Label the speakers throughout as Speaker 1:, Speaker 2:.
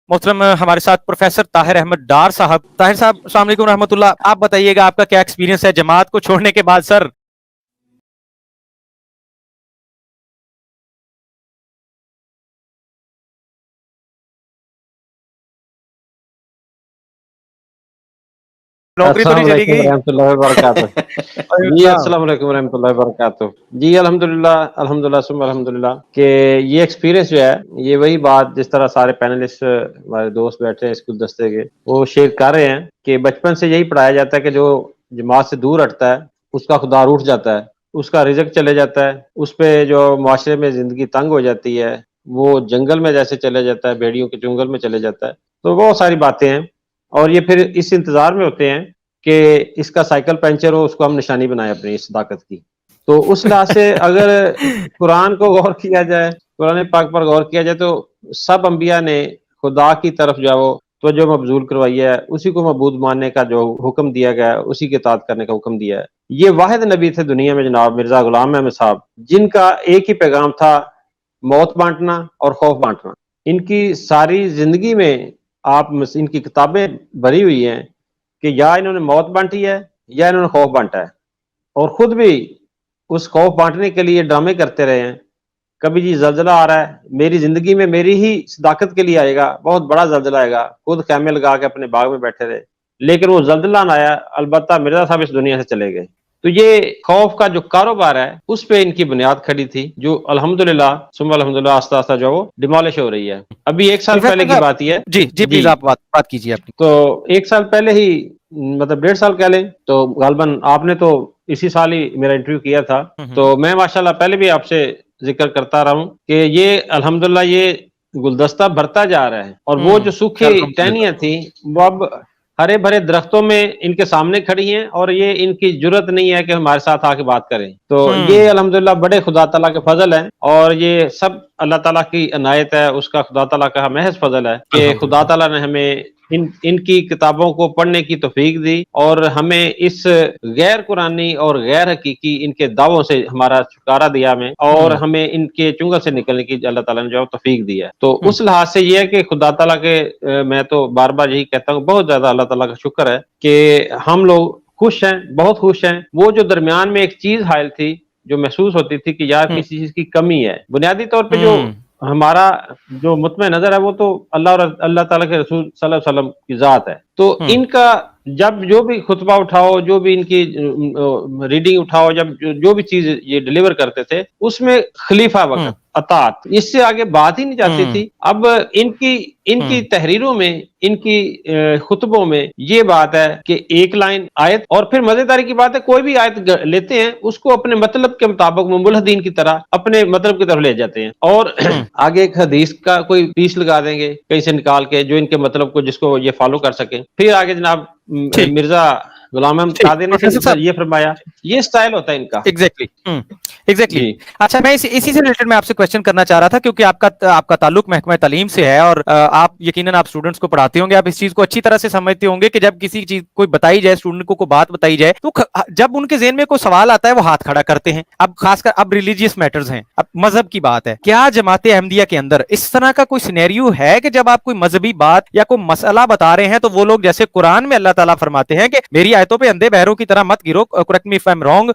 Speaker 1: محترم ہمارے ساتھ پروفیسر طاہر احمد ڈار صاحب. طاہر صاحب السلام علیکم رحمۃ اللہ. آپ بتائیے گا آپ کا کیا ایکسپیرینس ہے جماعت کو چھوڑنے کے بعد سر؟ نوکری تو
Speaker 2: السلام
Speaker 1: نہیں چلی
Speaker 2: علیکم
Speaker 1: گئی؟
Speaker 2: ورحمۃ اللہ وبرکاتہ. جی السلام علیکم ورحمۃ اللہ وبرکاتہ. جی الحمدللہ ثم الحمدللہ کہ یہ ایکسپیرینس جو ہے یہ وہی بات جس طرح سارے پینلسٹ ہمارے دوست بیٹھے ہیں اسکول دستے کے وہ شیئر کر رہے ہیں کہ بچپن سے یہی پڑھایا جاتا ہے کہ جو جماعت سے دور ہٹتا ہے اس کا خدا روٹھ جاتا ہے، اس کا رزق چلے جاتا ہے، اس پہ جو معاشرے میں زندگی تنگ ہو جاتی ہے، وہ جنگل میں جیسے چلے جاتا ہے، بھیڑیوں کے جنگل میں چلے جاتا ہے. تو بہت ساری باتیں ہیں اور یہ پھر اس انتظار میں ہوتے ہیں کہ اس کا سائیکل پنچر ہو، اس کو ہم نشانی بنائیں اپنی اس صداقت کی. تو اس لحاظ سے اگر قرآن کو غور کیا جائے، قرآن پاک پر غور کیا جائے، تو سب انبیاء نے خدا کی طرف جو ہے وہ توجہ مبذول کروائی ہے، اسی کو معبود ماننے کا جو حکم دیا گیا ہے، اسی کے اطاعت کرنے کا حکم دیا ہے. یہ واحد نبی تھے دنیا میں جناب مرزا غلام احمد صاحب، جن کا ایک ہی پیغام تھا، موت بانٹنا اور خوف بانٹنا. ان کی ساری زندگی میں آپ ان کی کتابیں بھری ہوئی ہیں کہ یا انہوں نے موت بانٹی ہے یا انہوں نے خوف بانٹا ہے، اور خود بھی اس خوف بانٹنے کے لیے ڈرامے کرتے رہے ہیں. کبھی جی زلزلہ آ رہا ہے، میری زندگی میں میری ہی صداقت کے لیے آئے گا، بہت بڑا زلزلہ آئے گا، خود خیمے لگا کے اپنے باغ میں بیٹھے رہے، لیکن وہ زلزلہ نہ آیا، البتہ مرزا صاحب اس دنیا سے چلے گئے. تو یہ خوف کا جو کاروبار ہے اس پہ ان کی بنیاد کھڑی تھی، جو الحمدللہ ثم الحمدللہ آہستہ آہستہ جو وہ ڈیمالش ہو رہی ہے. ابھی 1 سال پہلے
Speaker 1: پروفیسر
Speaker 2: کی
Speaker 1: صاحب
Speaker 2: بات یہ ہے.
Speaker 1: جی جی
Speaker 2: جی
Speaker 1: پلیز آپ بات کیجیے اپنی.
Speaker 2: تو 1 سال پہلے ہی، مطلب 1.5 سال کہہ لیں، تو غالباً آپ نے تو اسی سال ہی میرا انٹرویو کیا تھا، تو میں ماشاءاللہ پہلے بھی آپ سے ذکر کرتا رہا ہوں کہ یہ الحمدللہ یہ گلدستہ بھرتا جا رہا ہے، اور وہ جو سوکھی ٹہنیاں تھیں وہ اب ہرے بھرے درختوں میں ان کے سامنے کھڑی ہیں، اور یہ ان کی جرت نہیں ہے کہ ہمارے ساتھ آ کے بات کریں. تو یہ الحمدللہ بڑے خدا تعالیٰ کے فضل ہیں، اور یہ سب اللہ تعالیٰ کی عنایت ہے، اس کا خدا تعالیٰ کا محض فضل ہے کہ خدا تعالیٰ نے ہمیں ان کی کتابوں کو پڑھنے کی توفیق دی، اور ہمیں اس غیر قرآنی اور غیر حقیقی ان کے دعووں سے ہمارا چھٹکارا دیا ہمیں، اور ہمیں ان کے چنگل سے نکلنے کی اللہ تعالیٰ نے جو توفیق دی ہے. تو اس لحاظ سے یہ ہے کہ خدا تعالیٰ کے میں تو بار بار یہی کہتا ہوں، بہت زیادہ اللہ تعالیٰ کا شکر ہے کہ ہم لوگ خوش ہیں، بہت خوش ہیں. وہ جو درمیان میں ایک چیز حائل تھی جو محسوس ہوتی تھی کہ یار کسی چیز کی کمی ہے، بنیادی طور پہ جو ہمارا جو مطمئن نظر ہے وہ تو اللہ اور اللہ تعالیٰ کے رسول صلی اللہ علیہ وسلم کی ذات ہے. تو ان کا جب جو بھی خطبہ اٹھاؤ، جو بھی ان کی ریڈنگ اٹھاؤ، جب جو بھی چیز یہ ڈیلیور کرتے تھے، اس میں خلیفہ وقت اطاعت، اس سے آگے بات ہی نہیں جاتی تھی. اب ان کی تحریروں میں، ان کی خطبوں میں یہ بات ہے کہ ایک لائن آیت، اور پھر مزیداری کی بات ہے کوئی بھی آیت لیتے ہیں اس کو اپنے مطلب کے مطابق ملحدین کی طرح اپنے مطلب کی طرف لے جاتے ہیں، اور آگے ایک حدیث کا کوئی پیس لگا دیں گے کہیں سے نکال کے جو ان کے مطلب کو جس کو یہ فالو کر سکیں. پھر آگے جناب مرزا غلام احمد قادری نے یہ فرمایا، یہ سٹائل ہوتا ہے ان کا.
Speaker 1: ایگزیکٹلی. اچھا میں اسی سے ریلیٹڈ میں آپ سے کوشچن کرنا چاہ رہا تھا، کیونکہ آپ کا تعلق محکمہ تعلیم سے ہے، اور آپ یقیناً آپ اسٹوڈنٹس کو پڑھاتے ہوں گے، آپ اس چیز کو اچھی طرح سے سمجھتے ہوں گے کہ جب کسی چیز کوئی بتائی جائے، اسٹوڈنٹ کو کوئی بات بتائی جائے، تو جب ان کے ذہن میں کوئی سوال آتا ہے وہ ہاتھ کھڑا کرتے ہیں. اب خاص کر اب ریلیجیس میٹرز ہیں، اب مذہب کی بات ہے. کیا جماعت احمدیہ کے اندر اس طرح کا کوئی سینیریو ہے کہ جب آپ کوئی مذہبی بات یا کوئی مسئلہ بتا رہے ہیں تو وہ لوگ جیسے قرآن میں اللہ تعالیٰ فرماتے ہیں کہ میری آیتوں پہ اندھے بہروں کی طرح مت گرو، correct me if I am wrong,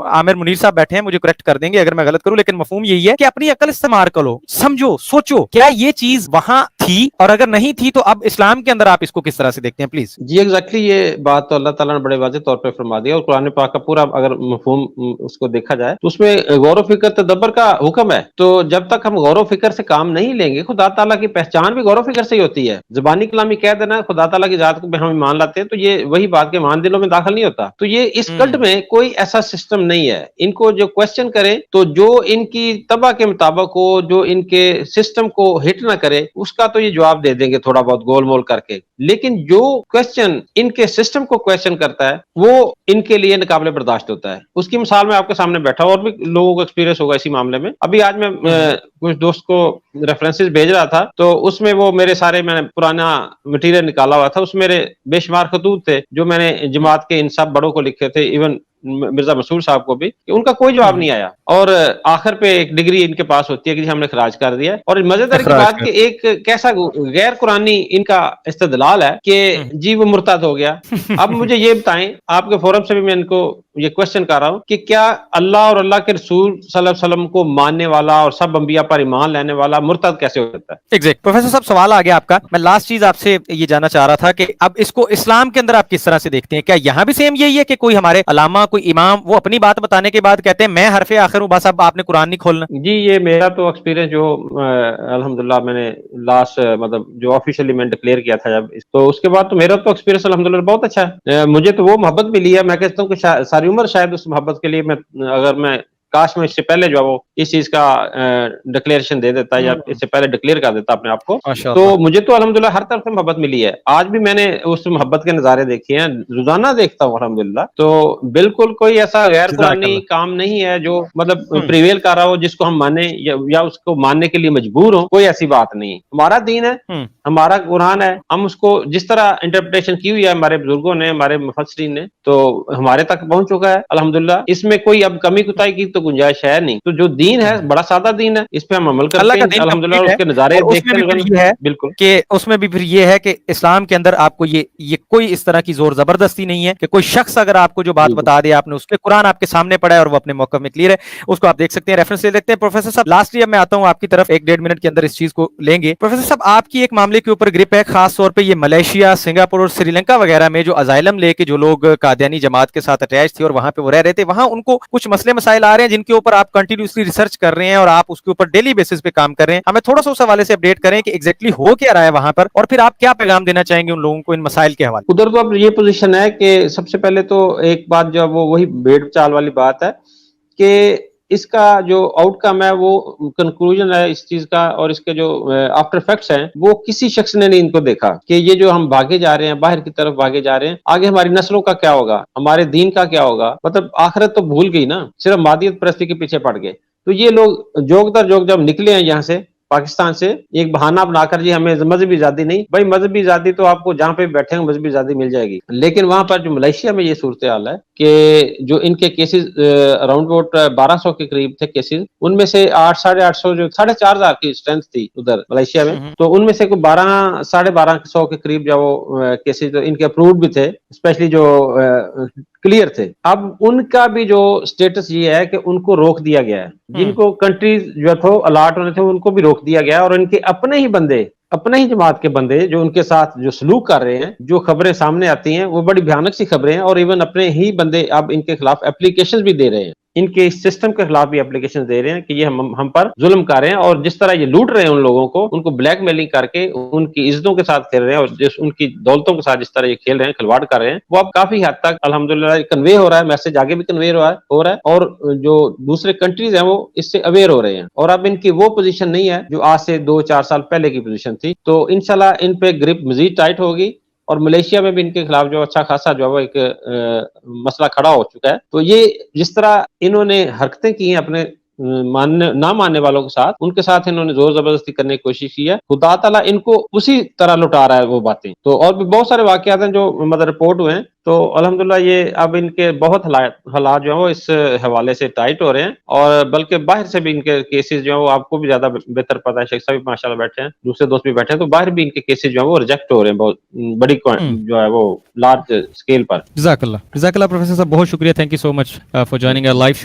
Speaker 1: Aamir Munir صاحب بیٹھے ہیں مجھے کریکٹ کر دیں گے اگر میں غلط کروں، لیکن مفہوم یہی ہے کہ اپنی عقل استعمال کرو، سمجھو، سوچو کیا یہ چیز وہاں تھی، اور اگر نہیں تھی تو اب اسلام کے اندر آپ اس کو کس طرح سے دیکھتے ہیں پلیز.
Speaker 2: جی ایگزیکٹلی یہ بات تو اللہ تعالیٰ نے بڑے واضح طور پہ فرما دیا، اور قرآن پاک کا پورا اگر مفہوم اس کو دیکھا جائے تو اس میں غور و فکر تدبر کا حکم ہے. تو جب تک ہم غور و فکر سے کام نہیں لیں گے، خدا تعالیٰ کی پہچان بھی غور و فکر سے ہی ہوتی ہے. زبانی کلامی کہہ دینا خدا تعالیٰ کی ذات کو ہم مان لاتے ہیں تو یہ وہی بات کے مان دلوں میں داخل نہیں ہوتا. تو یہ اس کلٹ میں کوئی ایسا سسٹم نہیں ہے. ان کو جو کوشچن کرے تو جو ان کی طبع کے مطابق ہو، جو ان کے سسٹم کو ہٹ نہ کرے، اس کا تو یہ جواب دے دیں گے تھوڑا بہت گول مول کر کے. لیکن جو کوشچن ان کے سسٹم کو کوشچن کرتا ہے وہ ان کے لیے ناقابل برداشت ہوتا ہے. اس کی مثال میں آپ کے سامنے بیٹھا ہوں، اور بھی لوگوں کو ایکسپیرینس ہوگا اسی معاملے میں. ابھی آج میں کچھ دوست کو ریفرنسز بھیج رہا تھا، تو اس میں وہ میرے سارے میں نے پرانا مٹیریل نکالا ہوا تھا، اس میرے بے شمار خطوط تھے جو میں نے جماعت کے ان سب بڑوں کو لکھے تھے، ایون मिर्जा मसूर साहब को भी, कि उनका कोई जवाब नहीं आया, और आखिर पे एक डिग्री इनके पास होती है कि जी हमने खराज कर दिया। और मजेदार की
Speaker 1: इखराज
Speaker 2: बात
Speaker 1: कर
Speaker 2: कि एक कैसा गैर कुरानी इनका इस्तदलाल है कि जी वो मुर्तद हो गया। अब मुझे ये बताएं, आपके फोरम से भी मैं इनको ये क्वेश्चन कर रहा हूँ कि क्या अल्लाह और अल्लाह के रसूल सल्लल्लाहु अलैहि वसल्लम को मानने वाला और सब अंबिया पर ईमान लेने वाला मुर्तद कैसे हो सकता है?
Speaker 1: एग्जैक्ट प्रोफेसर साहब, सवाल आ गया आपका। मैं लास्ट चीज आपसे ये जानना चाह रहा था कि अब इसको इस्लाम के अंदर आप किस तरह से देखते हैं? क्या यहाँ भी सेम यही है कि कोई हमारे अलामा, कोई इमाम, वो अपनी बात बताने के बाद कहते हैं मैं हरफे आखिर हूँ, बस अब आपने कुरान नहीं खोलना?
Speaker 2: जी, ये मेरा तो एक्सपीरियंस जो अल्हम्दुलिल्लाह मैंने लास्ट मतलब जो ऑफिशियली मैंने डिक्लेयर किया था जब तो उसके बाद तो मेरा तो एक्सपीरियंस अल्हम्दुलिल्लाह बहुत अच्छा है। मुझे तो वो मोहब्बत मिली है, मैं कहता हूँ कि सारी उम्र शायद उस मोहब्बत के लिए मैं, अगर मैं काश मैं इससे पहले जो है वो इस चीज का डिक्लेरेशन दे देता या इससे पहले डिक्लेयर कर देता अपने आप को, तो
Speaker 1: माशाअल्लाह।
Speaker 2: मुझे तो अल्हम्दुलिल्लाह हर तरफ से मोहब्बत मिली है। आज भी मैंने उस मोहब्बत के नज़ारे देखे हैं, रोजाना देखता हूँ अल्हम्दुलिल्लाह। तो बिल्कुल कोई ऐसा गैर कुरानी
Speaker 1: जज़ाकल्लाह।
Speaker 2: काम नहीं है जो मतलब प्रिवेल कर रहा हो जिसको हम माने या उसको मानने के लिए मजबूर हो, कोई ऐसी बात नहीं है। हमारा दीन है, हमारा कुरान है, हम उसको जिस तरह इंटरप्रिटेशन की हुई है हमारे बुजुर्गों ने, हमारे मुफस्सिरीन ने, तो हमारे तक पहुंच चुका है अल्हम्दुलिल्लाह। इसमें कोई अब कमी कुताही की तो गुंजाइश है नहीं। तो जो दीन है बड़ा सादा दीन है, इस पे हम अमल करते
Speaker 1: अल्लाह का
Speaker 2: हैं
Speaker 1: दिन
Speaker 2: अल्हम्दुलिल्लाह,
Speaker 1: कंप्लीट है।
Speaker 2: उसके नज़ारे
Speaker 1: और उसमें
Speaker 2: देखते
Speaker 1: भी फिर
Speaker 2: हैं।
Speaker 1: ये है
Speaker 2: बिल्कुल
Speaker 1: कि उसमें भी फिर ये है कि इस्लाम के अंदर आपको ये कोई इस तरह की जोर जबरदस्ती नहीं है कि कोई शख्स अगर आपको जो बात बता दे, आपने उसके कुरान आपके सामने पढ़ा है और वो अपने मौके में क्लियर है, उसको आप देख सकते हैं, रेफरेंस ले लेते हैं। प्रोफेसर साहब, लास्टली अब मैं आता हूं आपकी तरफ, 1-1.5 मिनट के अंदर इस चीज को लेंगे। प्रोफेसर साहब, आपकी एक मामले के ऊपर ग्रिप है, खास तौर पर ये मलेशिया, सिंगापुर और श्रीलंका वगैरह में जो अजाइलम लेके जो लोग कादियानी जमात के साथ अटैच थे और वहां पे वो रह रहे थे, वहां उनको कुछ मसले मसाइल आ रहे हैं जिनके ऊपर आप कंटिन्यूसली रिसर्च कर रहे हैं और आप उसके ऊपर डेली बेसिस पे काम कर रहे हैं। हमें थोड़ा सा उस हवाले से अपडेट करें कि एग्जैक्टली हो क्या रहा है वहां पर, और फिर आप क्या पैगाम देना चाहेंगे उन लोगों को इन मसाइल के हवाले?
Speaker 2: उधर तो अब ये पोजीशन है कि सबसे पहले तो एक बात जो वो वही भेड़ चाल वाली बात है कि इसका जो आउटकम है वो कंक्लूजन है इस चीज का, और इसके जो आफ्टर इफेक्ट्स हैं वो किसी शख्स ने नहीं इनको देखा कि ये जो हम भागे जा रहे हैं, बाहर की तरफ भागे जा रहे हैं, आगे हमारी नस्लों का क्या होगा, हमारे दीन का क्या होगा। मतलब आखिरत तो भूल गई ना, सिर्फ मादियत परस्ती के पीछे पड़ गए। तो ये लोग जोग दर जोग जब निकले हैं यहाँ से पाकिस्तान से, एक बहाना बनाकर जी हमें मजहबी आजादी नहीं, भाई मजहबी आजादी तो आपको जहां पे बैठे हैं मजहबी आजादी मिल जाएगी। लेकिन वहां पर जो मलेशिया में ये सूरत हाल है कि जो इनके केसेस अराउंड अबाउट 1200 के करीब थे केसेस, उनमें से 800-850 जो 4500 की स्ट्रेंथ थी उधर मलेशिया में, तो उनमें से कोई 1200-1250 के करीब जो केसेस तो इनके अप्रूव्ड भी थे, स्पेशली जो क्लियर थे। अब उनका भी जो स्टेटस ये है कि उनको रोक दिया गया है, जिनको कंट्रीज जो थे अलाट होने थे उनको भी रोक दिया गया, और इनके अपने ही बंदे, अपने ही जमात के बंदे जो उनके साथ जो सलूक कर रहे हैं, जो खबरें सामने आती हैं वो बड़ी भयानक सी खबरें हैं, और इवन अपने ही बंदे अब इनके खिलाफ एप्लीकेशंस भी दे रहे हैं, इनके इस सिस्टम के खिलाफ भी एप्लीकेशन दे रहे हैं कि ये हम पर जुल्म कर रहे हैं, और जिस तरह ये लूट रहे हैं उन लोगों को, उनको ब्लैकमेलिंग करके उनकी इज्जतों के साथ खेल रहे हैं, और जिस उनकी दौलतों के साथ जिस तरह ये खेल रहे हैं, खिलवाड़ कर रहे हैं, वो अब काफी हद तक अल्हम्दुलिल्लाह कन्वे हो रहा है, मैसेज आगे भी कन्वे हो रहा है, और जो दूसरे कंट्रीज हैं वो इससे अवेयर हो रहे हैं, और अब इनकी वो पोजीशन नहीं है जो आज से 2-4 साल पहले की पोजीशन थी। तो इंशाल्लाह इन पे ग्रिप मजीद टाइट होगी, और मलेशिया में भी इनके खिलाफ जो अच्छा खासा जो है वो एक मसला खड़ा हो चुका है। तो ये जिस तरह इन्होंने हरकतें की हैं अपने मानने ना मानने वालों के साथ, उनके साथ इन्होंने जोर जबरदस्ती करने की कोशिश की है, खुदा ताला इनको उसी तरह लुटा रहा है वो बातें। तो और भी बहुत सारे वाकयात हैं जो मतलब रिपोर्ट हुए हैं, तो अल्हम्दुलिल्लाह ये अब इनके बहुत हालात जो है वो इस हवाले से टाइट हो रहे हैं, और बल्कि बाहर से भी इनके केसेस जो है वो आपको भी ज्यादा बेहतर पता है, शेख साहब भी माशाल्लाह बैठे हैं, दूसरे दोस्त भी बैठे हैं, तो बाहर भी इनके केसेस जो है वो रिजेक्ट हो रहे हैं बहुत बड़ी जो है वो लार्ज स्केल पर।
Speaker 1: जज़ाकल्लाह। जज़ाकल्लाह प्रोफेसर साहब, बहुत शुक्रिया, thank you so much for joining our live show.